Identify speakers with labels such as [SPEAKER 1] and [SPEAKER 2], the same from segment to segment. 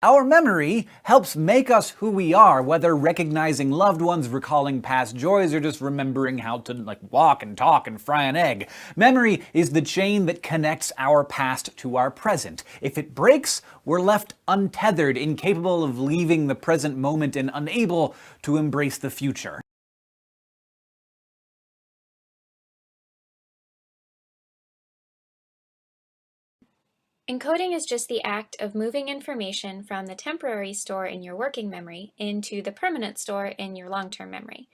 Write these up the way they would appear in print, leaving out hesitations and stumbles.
[SPEAKER 1] Our memory helps make us who we are, whether recognizing loved ones, recalling past joys, or just remembering how to walk and talk and fry an egg. Memory is the chain that connects our past to our present. If it breaks, we're left untethered, incapable of leaving the present moment and unable to embrace the future.
[SPEAKER 2] Encoding is just the act of moving information from the temporary store in your working memory into the permanent store in your long-term memory.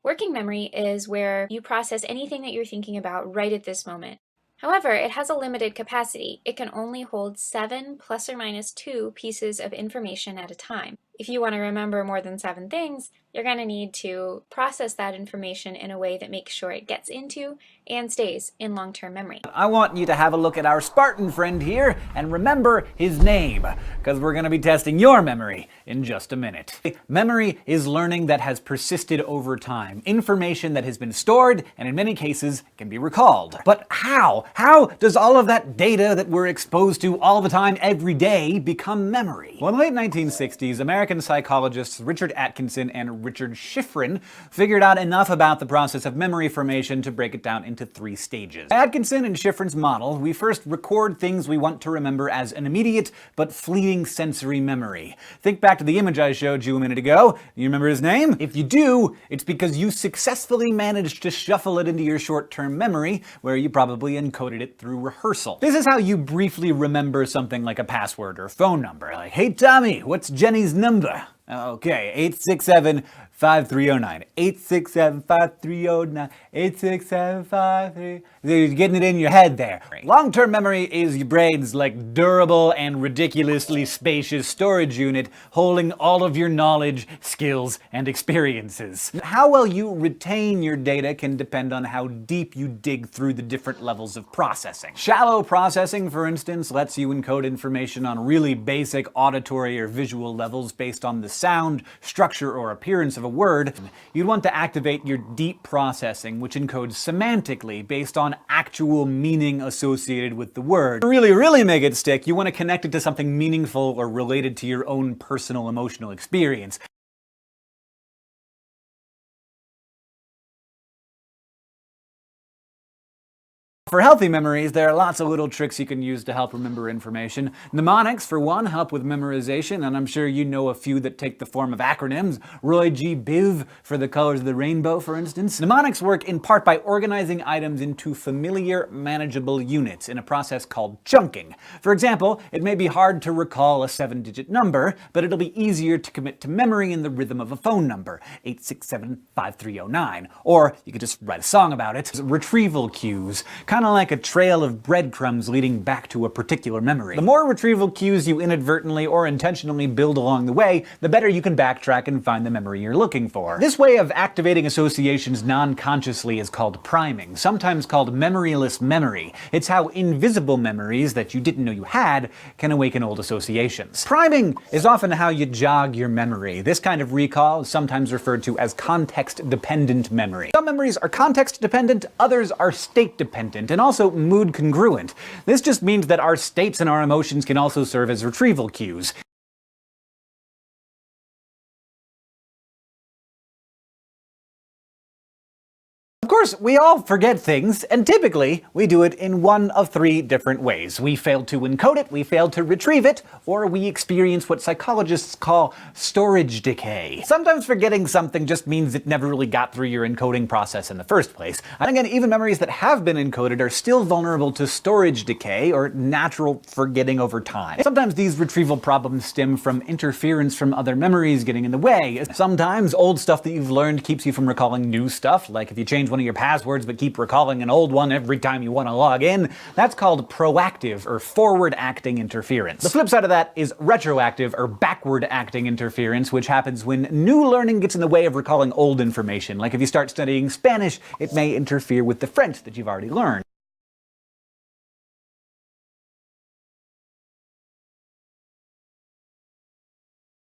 [SPEAKER 2] Working memory is where you process anything that you're thinking about right at this moment. However, it has a limited capacity. It can only hold 7 plus or minus 2 pieces of information at a time. If you want to remember more than 7 things, you're going to need to process that information in a way that makes sure it gets into and stays in long-term memory.
[SPEAKER 1] I want you to have a look at our Spartan friend here and remember his name, because we're going to be testing your memory in just a minute. Memory is learning that has persisted over time, information that has been stored and in many cases can be recalled. But how? How does all of that data that we're exposed to all the time, every day, become memory? Well, in the late 1960s, American psychologists Richard Atkinson and Richard Schifrin figured out enough about the process of memory formation to break it down into 3 stages. Atkinson and Schifrin's model, we first record things we want to remember as an immediate but fleeting sensory memory. Think back to the image I showed you a minute ago. You remember his name? If you do, it's because you successfully managed to shuffle it into your short-term memory, where you probably encoded it through rehearsal. This is how you briefly remember something like a password or phone number. Like, hey Tommy, what's Jenny's number? Okay, 867-5309. 867-5309. 867-53. You're getting it in your head there. Long-term memory is your brain's durable and ridiculously spacious storage unit holding all of your knowledge, skills, and experiences. How well you retain your data can depend on how deep you dig through the different levels of processing. Shallow processing, for instance, lets you encode information on really basic auditory or visual levels based on the sound, structure, or appearance of a word. You'd want to activate your deep processing, which encodes semantically based on actual meaning associated with the word. To really make it stick, you want to connect it to something meaningful or related to your own personal emotional experience. For healthy memories, there are lots of little tricks you can use to help remember information. Mnemonics, for one, help with memorization, and I'm sure you know a few that take the form of acronyms. Roy G. Biv for the colors of the rainbow, for instance. Mnemonics work in part by organizing items into familiar, manageable units in a process called chunking. For example, it may be hard to recall a 7-digit number, but it'll be easier to commit to memory in the rhythm of a phone number, 867-5309. Or you could just write a song about it. Retrieval cues. Kind of like a trail of breadcrumbs leading back to a particular memory. The more retrieval cues you inadvertently or intentionally build along the way, the better you can backtrack and find the memory you're looking for. This way of activating associations non-consciously is called priming, sometimes called memoryless memory. It's how invisible memories that you didn't know you had can awaken old associations. Priming is often how you jog your memory. This kind of recall is sometimes referred to as context-dependent memory. Some memories are context-dependent, others are state-dependent, and also mood congruent. This just means that our states and our emotions can also serve as retrieval cues. Of course, we all forget things, and typically we do it in one of 3 different ways. We fail to encode it, we fail to retrieve it, or we experience what psychologists call storage decay. Sometimes forgetting something just means it never really got through your encoding process in the first place. And again, even memories that have been encoded are still vulnerable to storage decay or natural forgetting over time. Sometimes these retrieval problems stem from interference from other memories getting in the way. Sometimes old stuff that you've learned keeps you from recalling new stuff, like if you change one of your passwords but keep recalling an old one every time you want to log in. That's called proactive or forward-acting interference. The flip side of that is retroactive or backward-acting interference, which happens when new learning gets in the way of recalling old information. Like if you start studying Spanish, it may interfere with the French that you've already learned.